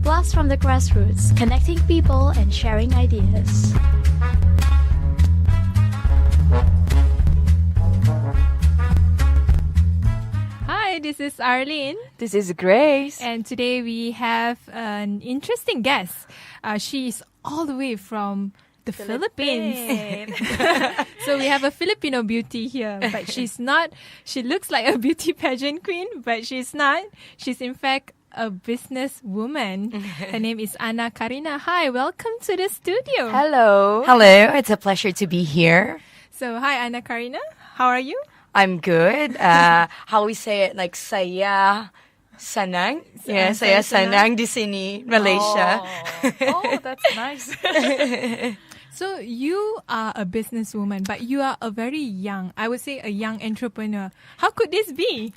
Blast from the grassroots, connecting people and sharing ideas. Hi, this is Arlene. This is Grace. And today we have an interesting guest. She is all the way from the Philippines. So we have a Filipino beauty here, but she's not. She looks like a beauty pageant queen, but she's not. She's in fact a businesswoman. Her name is Karina. Hi, welcome to the studio. Hello. Hello, it's a pleasure to be here. So hi, Karina. How are you? I'm good. How we say it, like saya sanang? Yeah, saya sanang di sini, Malaysia. Oh, that's nice. So you are a businesswoman, but you are a very young, I would say a young entrepreneur. How could this be?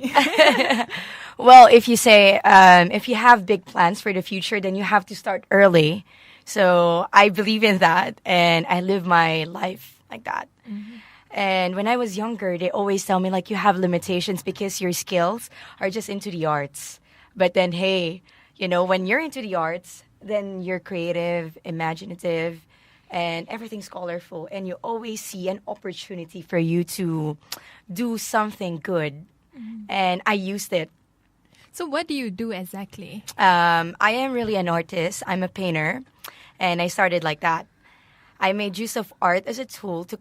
Well, if you say, if you have big plans for the future, then you have to start early. So I believe in that, and I live my life like that. Mm-hmm. And when I was younger, they always tell me, like, you have limitations because your skills are just into the arts. But then, hey, you know, when you're into the arts, then you're creative, imaginative, and everything's colorful. And you always see an opportunity for you to do something good. Mm-hmm. And I used it. So what do you do exactly? I am really an artist. I'm a painter. And I started like that. I made use of art as a tool to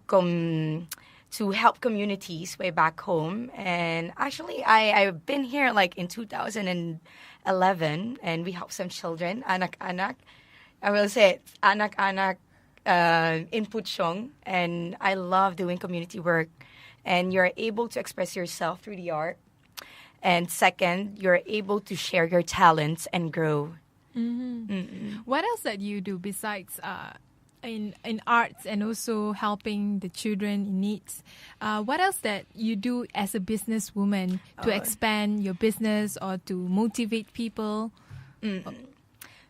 help communities way back home. And actually, I've been here like in 2011, and we help some children, anak-anak. I will say anak-anak in Puchong. And I love doing community work. And you're able to express yourself through the art. And second, you're able to share your talents and grow. Mm-hmm. Mm-hmm. What else that you do besides in arts and also helping the children in needs? What else that you do as a businesswoman to expand your business or to motivate people? Mm-hmm.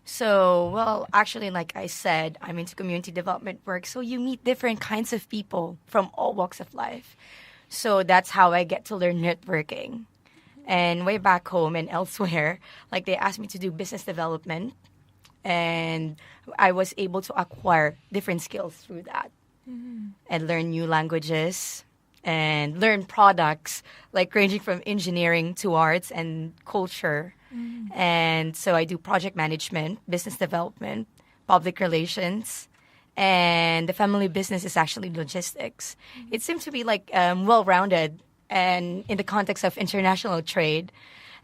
So, well, actually, like I said, I'm into community development work. So you meet different kinds of people from all walks of life. So that's how I get to learn networking. And way back home and elsewhere, like they asked me to do business development. And I was able to acquire different skills through that. Mm-hmm. And learn new languages and learn products, like ranging from engineering to arts and culture. Mm-hmm. And so I do project management, business development, public relations, and the family business is actually logistics. Mm-hmm. It seems to be like well-rounded and in the context of international trade.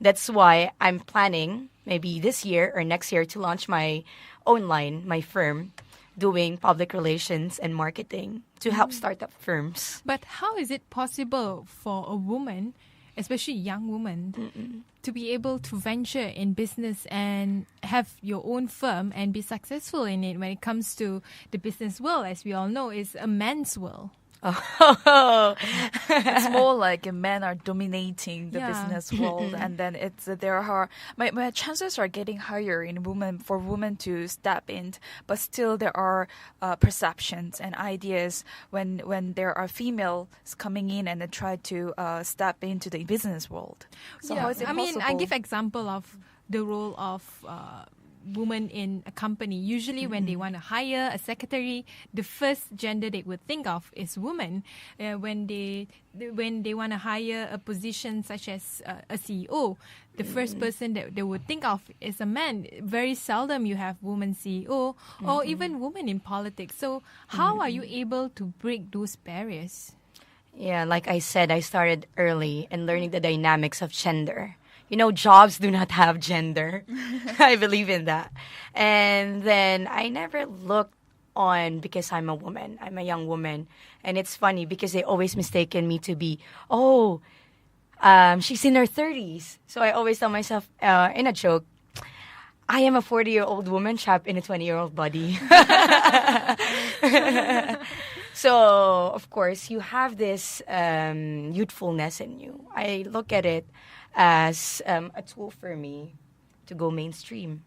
That's why I'm planning maybe this year or next year to launch my own line, my firm, doing public relations and marketing to help startup firms. But how is it possible for a woman, especially young woman, to be able to venture in business and have your own firm and be successful in it when it comes to the business world, as we all know, is a man's world? Oh, it's more like men are dominating the business world, and then it's there are my chances are getting higher in for women to step in, but still there are perceptions and ideas when there are females coming in and they try to step into the business world. So how is it possible? I give example of the role of woman in a company. Usually when they want to hire a secretary, the first gender they would think of is woman. When they want to hire a position such as a CEO, the first person that they would think of is a man. Very seldom you have woman CEO or even women in politics. So how are you able to break those barriers? Yeah, like I said, I started early in learning the dynamics of gender. You know, jobs do not have gender. I believe in that. And then I never looked on because I'm a woman. I'm a young woman. And it's funny because they always mistaken me to be, she's in her 30s. So I always tell myself in a joke, I am a 40-year-old woman trapped in a 20-year-old body. So, of course, you have this youthfulness in you. I look at it as a tool for me to go mainstream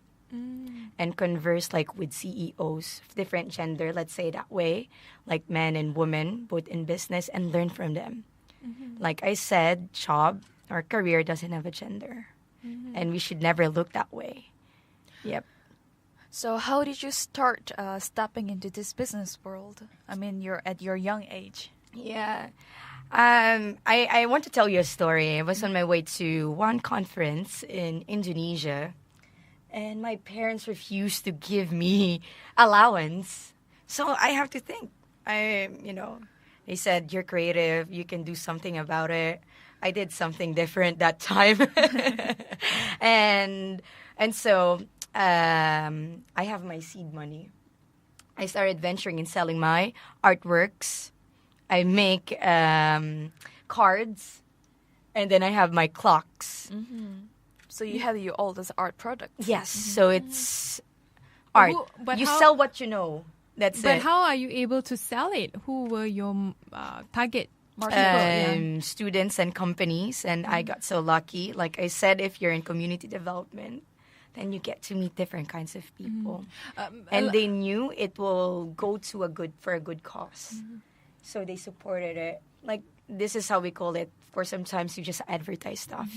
and converse like with CEOs of different gender, let's say that way, like men and women, both in business, and learn from them. Mm-hmm. Like I said, job or career doesn't have a gender, and we should never look that way. Yep. So how did you start stepping into this business world? I mean, you're at your young age. Yeah. I want to tell you a story. I was on my way to one conference in Indonesia, and my parents refused to give me allowance. So I have to think. They said, you're creative, you can do something about it. I did something different that time. and so I have my seed money. I started venturing in selling my artworks. I make cards, and then I have my clocks. So you have all those art products. Yes, so it's art. You sell what you know. That's But it. how are you able to sell it? Who were your target market? Students and companies, and I got so lucky. Like I said, if you're in community development, then you get to meet different kinds of people, and they knew it will go to a good cause, so they supported it. Like this is how we call it. Of course, sometimes you just advertise stuff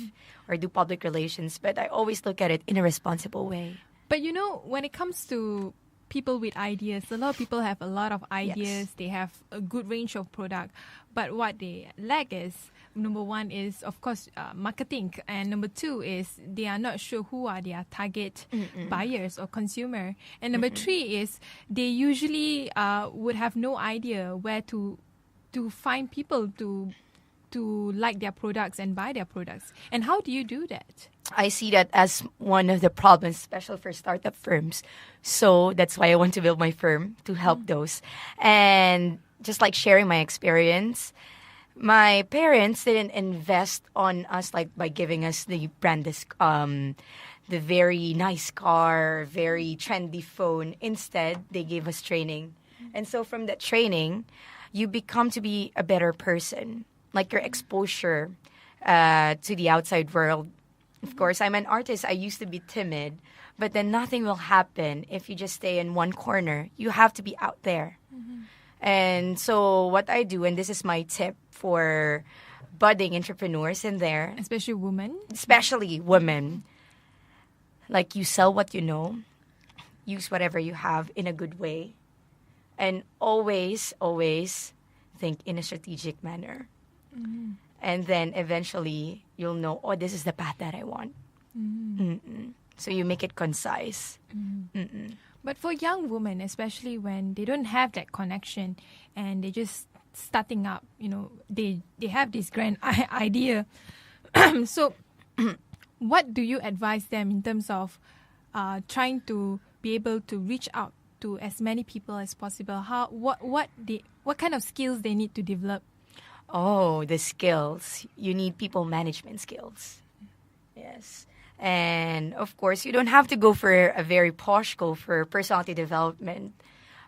or do public relations, but I always look at it in a responsible way. But when it comes to people with ideas, a lot of people have a lot of ideas. Yes. They have a good range of product, but what they lack is, number one is, of course, marketing, and number two is they are not sure who are their target buyers or consumer, and number three is they usually would have no idea where to find people to like their products and buy their products. And how do you do that? I see that as one of the problems, especially for startup firms. So that's why I want to build my firm to help those. And just like sharing my experience, my parents didn't invest on us like by giving us the the very nice car, very trendy phone. Instead, they gave us training. And so from that training, you become to be a better person. Like your exposure to the outside world. Of course, I'm an artist. I used to be timid, but then nothing will happen if you just stay in one corner. You have to be out there. And so what I do, and this is my tip for budding entrepreneurs in there, Especially women. like you sell what you know, use whatever you have in a good way, and always think in a strategic manner. And then eventually you'll know, oh, this is the path that I want. So you make it concise. But for young women, especially when they don't have that connection and they just starting up, they have this grand idea. So what do you advise them in terms of trying to be able to reach out to as many people as possible? What kind of skills they need to develop? Oh, the skills. You need people management skills. Yes. And of course, you don't have to go for a very posh school for personality development.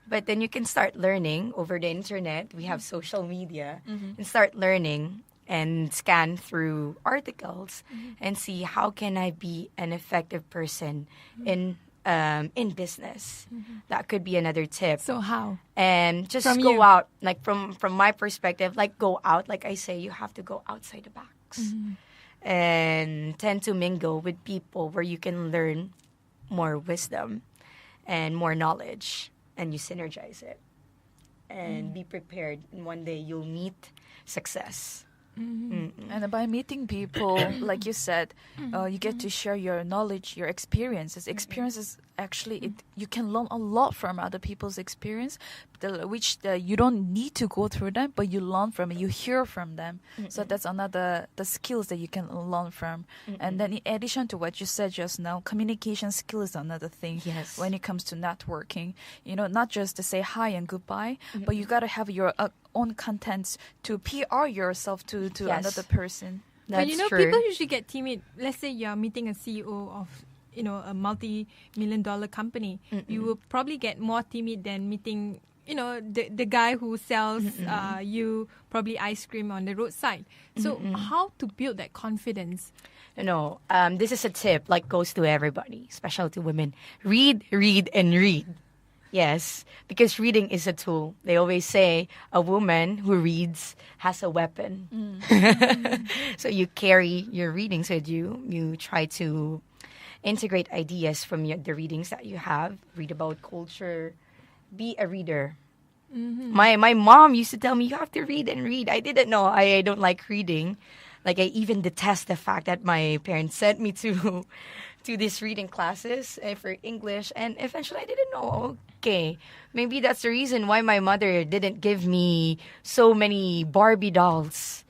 But then you can start learning over the internet. We have social media. And start learning and scan through articles and see how can I be an effective person in business. That could be another tip. So how? And just From go you. out, like from my perspective, like go out. Like I say, you have to go outside the box and tend to mingle with people where you can learn more wisdom and more knowledge, and you synergize it and be prepared. And one day you'll meet success. And by meeting people, like you said, you get to share your knowledge, your experiences. Experiences, actually, you can learn a lot from other people's experience, which you don't need to go through them, but you learn from it, you hear from them. So that's the skills that you can learn from. And then in addition to what you said just now, communication skill is another thing. Yes. When it comes to networking, not just to say hi and goodbye, but you got to have your own contents to PR yourself to Yes. another person. That's But true. people usually get timid. Let's say you're meeting a CEO of a multi-million-dollar company. You will probably get more timid than meeting the guy who sells you probably ice cream on the roadside. So how to build that confidence? This is a tip like goes to everybody, especially to women. Read, and read. Yes, because reading is a tool. They always say a woman who reads has a weapon. So you carry your readings with you. You try to integrate ideas from the readings that you have. Read about culture. Be a reader. My mom used to tell me, you have to read and read. I didn't know. I don't like reading. Like, I even detest the fact that my parents sent me to these reading classes for English. And eventually I didn't know, okay, maybe that's the reason why my mother didn't give me so many Barbie dolls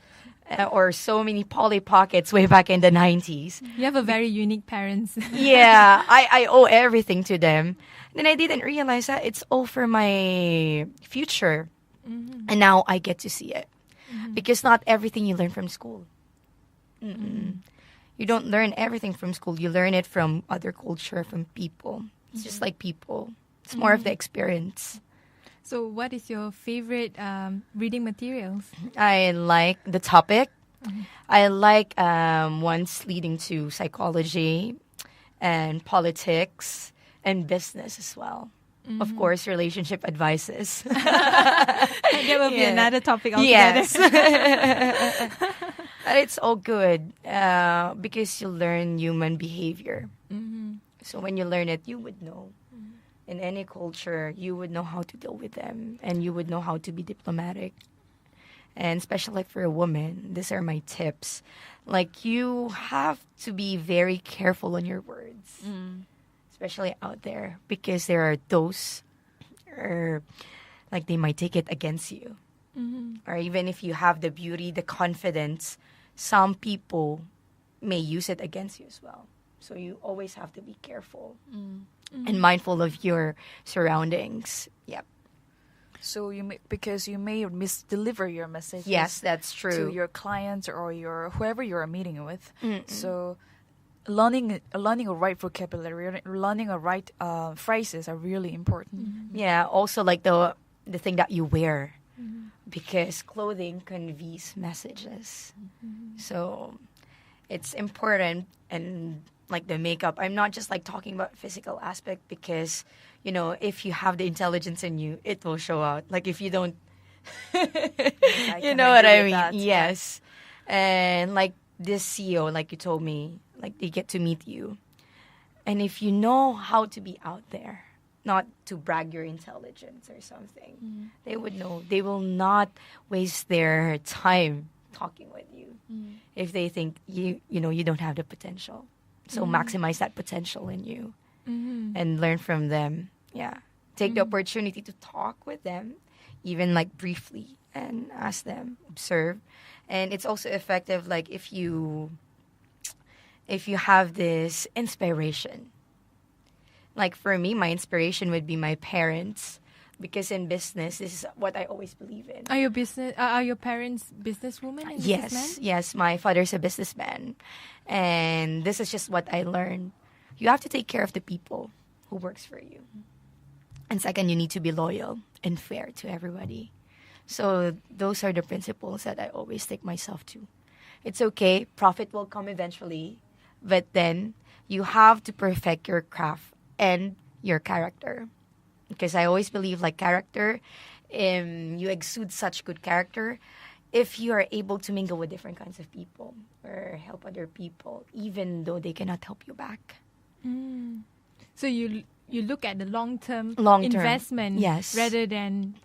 or so many Polly Pockets way back in the 90s. You have a very unique parents. Yeah, I owe everything to them. Then I didn't realize that it's all for my future. And now I get to see it. Because not everything you learn from school. You don't learn everything from school. You learn it from other culture, from people. It's just like people. It's more of the experience. So what is your favorite reading materials? I like the topic. I like ones leading to psychology and politics and business as well. Of course, relationship advices. That will be another topic altogether. Yes. It's all good because you learn human behavior. So when you learn it, you would know. In any culture, you would know how to deal with them, and you would know how to be diplomatic. And especially like for a woman, these are my tips. Like, you have to be very careful on your words, especially out there, because there are those, or like they might take it against you. Or even if you have the beauty, the confidence, some people may use it against you as well. So you always have to be careful and mindful of your surroundings. Yep. So because you may misdeliver your messages. Yes, that's true. To your clients or your whoever you are meeting with. So learning a right vocabulary, learning a right phrases are really important. Yeah. Also, like the thing that you wear, because clothing conveys messages. So it's important. And like the makeup, I'm not just like talking about physical aspect, because you know, if you have the intelligence in you, it will show out. Like if you don't, you know what I mean? That. Yes. And like this CEO, like you told me, like they get to meet you. And if you know how to be out there, not to brag your intelligence or something, they would know. They will not waste their time talking with you if they think you don't have the potential. So maximize that potential in you and learn from them. Yeah. Take the opportunity to talk with them, even like briefly, and ask them, observe. And it's also effective like if you have this inspiration. Like for me, my inspiration would be my parents, because in business, this is what I always believe in. Are your parents businesswomen and businessmen? Yes. My father's a businessman, and this is just what I learned. You have to take care of the people who works for you, and second, you need to be loyal and fair to everybody. So those are the principles that I always take myself to. It's okay, profit will come eventually, but then you have to perfect your craft and your character. Because I always believe like character, you exude such good character if you are able to mingle with different kinds of people or help other people, even though they cannot help you back. So you look at the long-term investment, yes, rather than,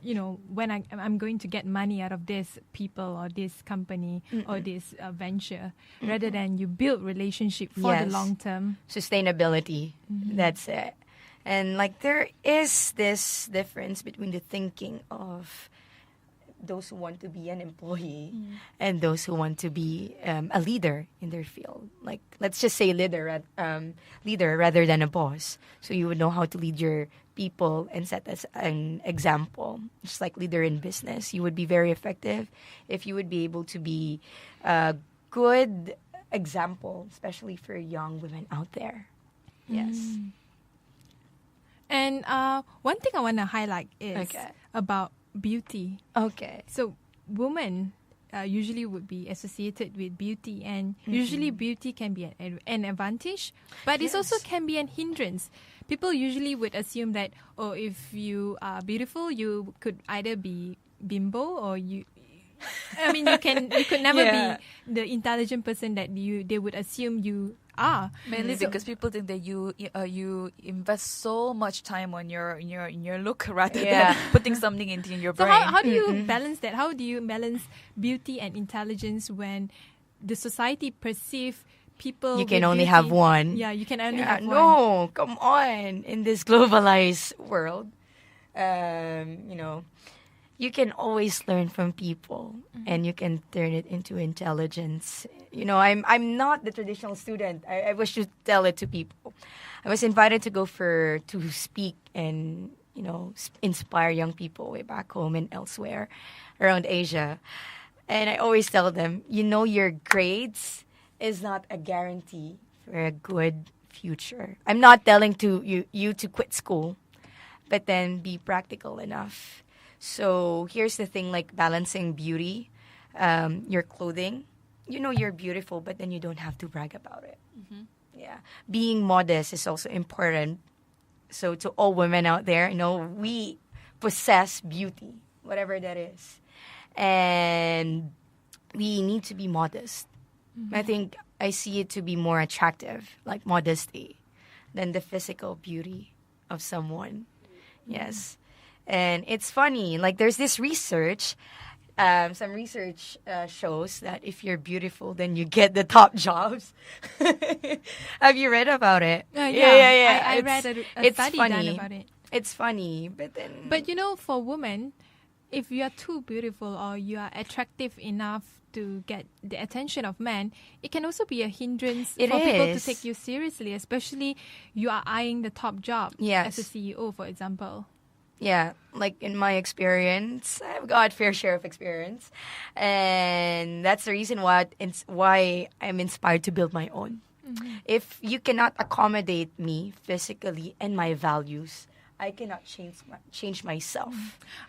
when I'm going to get money out of this people or this company or this venture, rather than you build relationship for the long term. Sustainability, that's it. And like there is this difference between the thinking of those who want to be an employee and those who want to be a leader in their field. Like let's just say leader rather than a boss. So you would know how to lead your people and set as an example. Just like leader in business, you would be very effective if you would be able to be a good example, especially for young women out there. Yes. And one thing I want to highlight is about beauty. Okay. So women usually would be associated with beauty, and usually beauty can be an advantage, but it also can be an hindrance. People usually would assume that, if you are beautiful, you could either be bimbo or you could never be the intelligent person that they would assume you are. Mainly because people think that you invest so much time on your look rather than putting something into your So brain. how do you balance that? How do you balance beauty and intelligence when the society perceive people You can with only beauty? have one. Yeah, you can only have one. No, come on. In this globalized world, you can always learn from people, and you can turn it into intelligence. I'm not the traditional student. I wish to tell it to people. I was invited to go to speak and inspire young people way back home and elsewhere around Asia. And I always tell them, your grades is not a guarantee for a good future. I'm not telling you to quit school, but then be practical enough. So here's the thing, like balancing beauty, your clothing. You're beautiful, but then you don't have to brag about it. Yeah. Being modest is also important. So to all women out there, we possess beauty, whatever that is. And we need to be modest. I think I see it to be more attractive, like modesty, than the physical beauty of someone. Yes. And it's funny, like there's this research, some research shows that if you're beautiful, then you get the top jobs. Have you read about it? Yeah. I read a study done about it. It's funny, but for women, if you are too beautiful or you are attractive enough to get the attention of men, it can also be a hindrance for people to take you seriously, especially you are eyeing the top job as a CEO, for example. Yeah, like in my experience, I've got fair share of experience, and that's the reason why I'm inspired to build my own. If you cannot accommodate me physically and my values, I cannot change myself.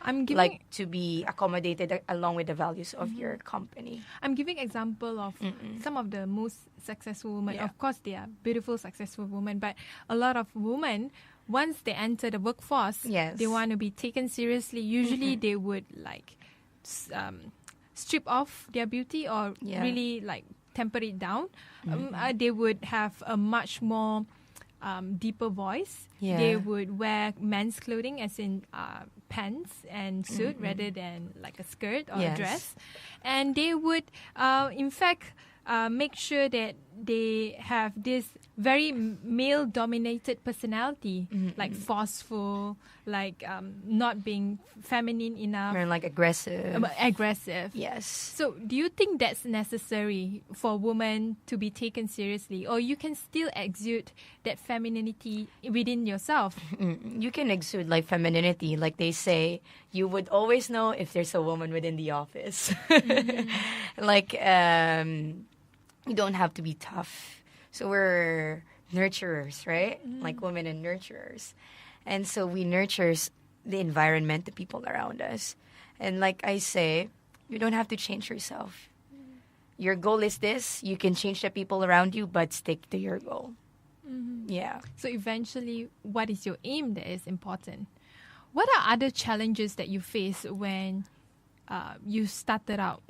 I'm giving to be accommodated along with the values of your company. I'm giving example of some of the most successful women. Of course, they are beautiful, successful women, but a lot of women, once they enter the workforce, they want to be taken seriously. Usually, they would strip off their beauty or really temper it down. They would have a much more deeper voice. They would wear men's clothing, as in pants and suit, rather than like a skirt or a dress. And they would, in fact, make sure that they have this very male-dominated personality, like forceful, like not being feminine enough. Or like aggressive. Aggressive. Yes. So do you think that's necessary for women to be taken seriously? Or you can still exude that femininity within yourself? You can exude like femininity. Like they say, you would always know if there's a woman within the office. Like, you don't have to be tough. So we're nurturers, right? Like women and nurturers. And so we nurtures the environment, the people around us. And like I say, you don't have to change yourself. Your goal is this. You can change the people around you, but stick to your goal. Yeah. So eventually, what is your aim that is important? What are other challenges that you face when you started out,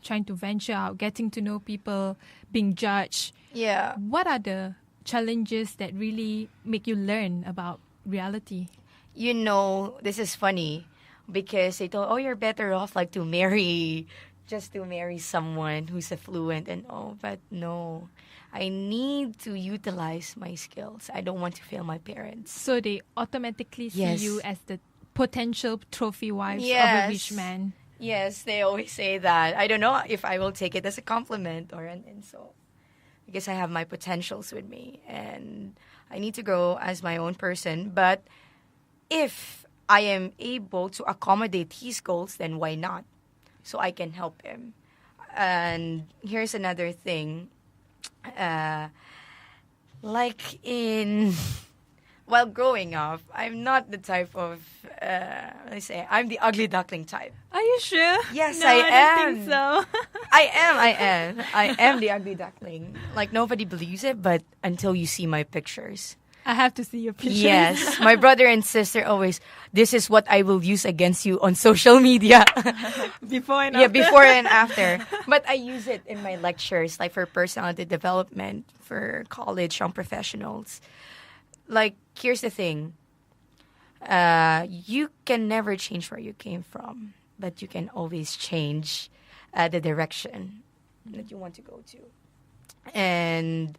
trying to venture out, getting to know people, being judged? Yeah. What are the challenges that really make you learn about reality? This is funny because they told, you're better off like to marry someone who's affluent and all. But no, I need to utilize my skills. I don't want to fail my parents. So they automatically see you as the potential trophy wives of a rich man. Yes, they always say that. I don't know if I will take it as a compliment or an insult. Because I have my potentials with me and I need to grow as my own person. But if I am able to accommodate his goals, then why not? So I can help him. And here's another thing. While growing up, I'm not the type of, I'm the ugly duckling type. Are you sure? Yes, no, I don't am. think so. I am the ugly duckling. Like, nobody believes it, but until you see my pictures. I have to see your pictures. Yes. My brother and sister always, this is what I will use against you on social media. Before and after. Yeah, before and after. But I use it in my lectures, like for personality development, for college young professionals. Like, here's the thing. You can never change where you came from, but you can always change the direction that you want to go to. And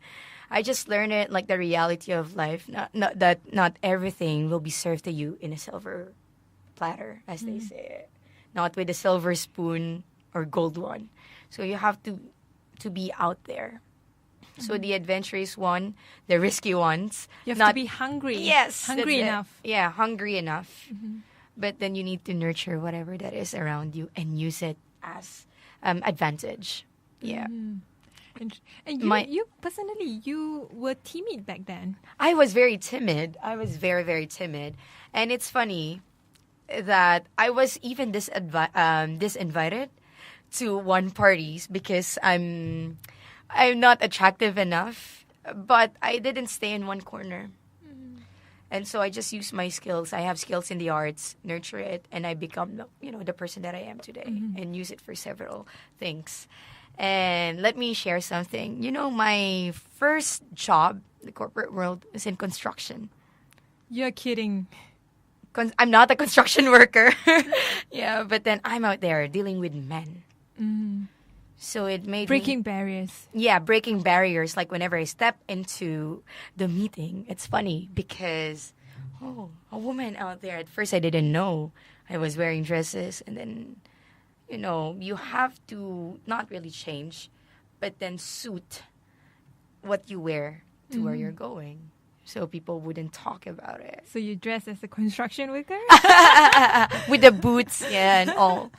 I just learned it, like the reality of life. Not everything will be served to you in a silver platter, as they say it. Not with a silver spoon or gold one. So you have to be out there. So the adventurous one, the risky ones. You have to be hungry. Yes. Hungry that's it. enough. Yeah, hungry enough. But then you need to nurture whatever that is around you and use it as advantage. Yeah. And you personally, you were timid back then. I was very timid. I was very, very timid. And it's funny that I was even disinvited to one parties because I'm not attractive enough, but I didn't stay in one corner. And so I just use my skills. I have skills in the arts, nurture it, and I become, the person that I am today and use it for several things. And let me share something. My first job, the corporate world, is in construction. You're kidding. I'm not a construction worker. Yeah, but then I'm out there dealing with men. So it made Breaking barriers. Yeah, breaking barriers. Like whenever I step into the meeting, it's funny because, a woman out there. At first, I didn't know I was wearing dresses, and then, you have to not really change, but then suit what you wear to where you're going, so people wouldn't talk about it. So you dress as a construction worker? With the boots, yeah, and all.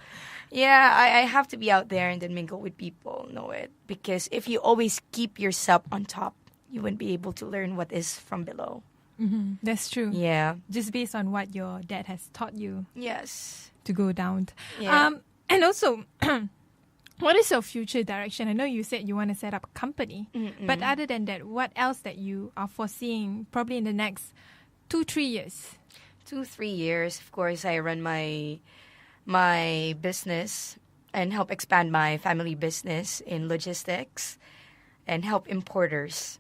Yeah, I have to be out there and then mingle with people, know it. Because if you always keep yourself on top, you won't be able to learn what is from below. That's true. Yeah. Just based on what your dad has taught you Yes. to go down. Yeah. And also, what is your future direction? I know you said you want to set up a company. But other than that, what else that you are foreseeing probably in the next 2-3 years? 2-3 years, of course, I run my business and help expand my family business in logistics and help importers.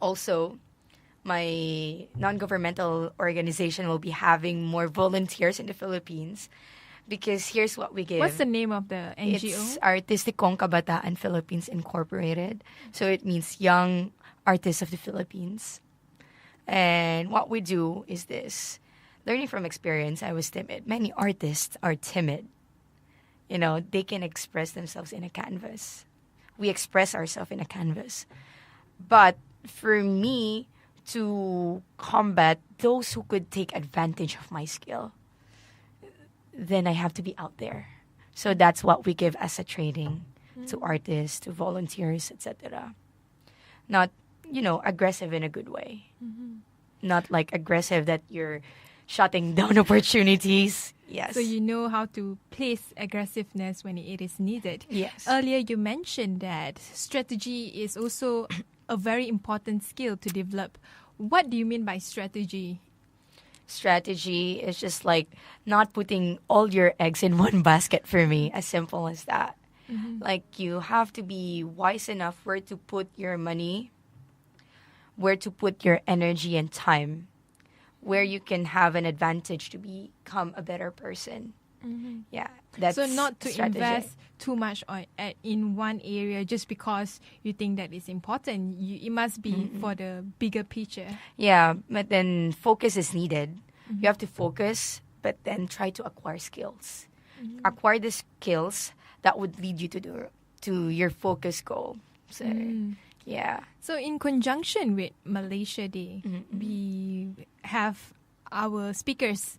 Also, my non-governmental organization will be having more volunteers in the Philippines because here's what we give. What's the name of the NGO? It's Artistikong Kabataan Philippines Incorporated. So it means Young Artists of the Philippines. And what we do is this. Learning from experience, I was timid. Many artists are timid. They can express themselves in a canvas. We express ourselves in a canvas. But for me to combat those who could take advantage of my skill, then I have to be out there. So that's what we give as a training to artists, to volunteers, etc. Not, aggressive in a good way. Not like aggressive that you're shutting down opportunities. Yes. So you know how to place aggressiveness when it is needed. Yes. Earlier you mentioned that strategy is also a very important skill to develop. What do you mean by strategy? Strategy is just like not putting all your eggs in one basket for me, as simple as that. Like you have to be wise enough where to put your money, where to put your energy and time, where you can have an advantage to become a better person. Yeah, that's so not to strategy. invest too much in one area just because you think that it's important. It must be for the bigger picture. Yeah, but then focus is needed. You have to focus, but then try to acquire skills. Acquire the skills that would lead you to your focus goal. So, yeah. So in conjunction with Malaysia Day, we have our speakers,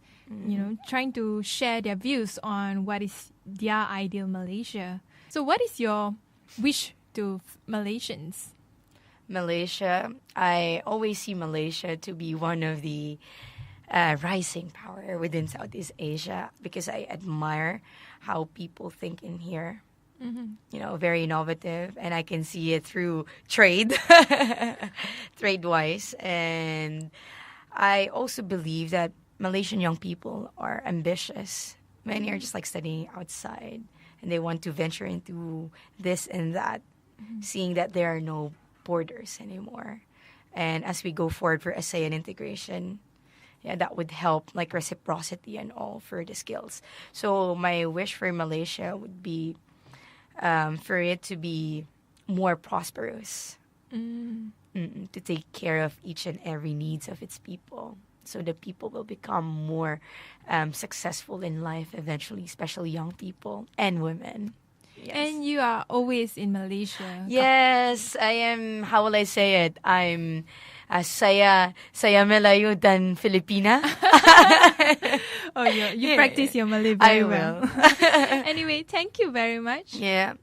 trying to share their views on what is their ideal Malaysia. So what is your wish to Malaysians? Malaysia, I always see Malaysia to be one of the rising power within Southeast Asia because I admire how people think in here. Very innovative, and I can see it through trade, trade-wise. And I also believe that Malaysian young people are ambitious. Many are just like studying outside, and they want to venture into this and that, seeing that there are no borders anymore. And as we go forward for ASEAN integration, yeah, that would help like reciprocity and all for the skills. So my wish for Malaysia would be for it to be more prosperous, to take care of each and every needs of its people. So the people will become more successful in life eventually, especially young people and women. Yes. And you are always in Malaysia. Yes, I am. How will I say it? I'm saya Melayu dan Filipina. Oh, you Yeah. practice your Malay I very well. will. Anyway, thank you very much. Yeah.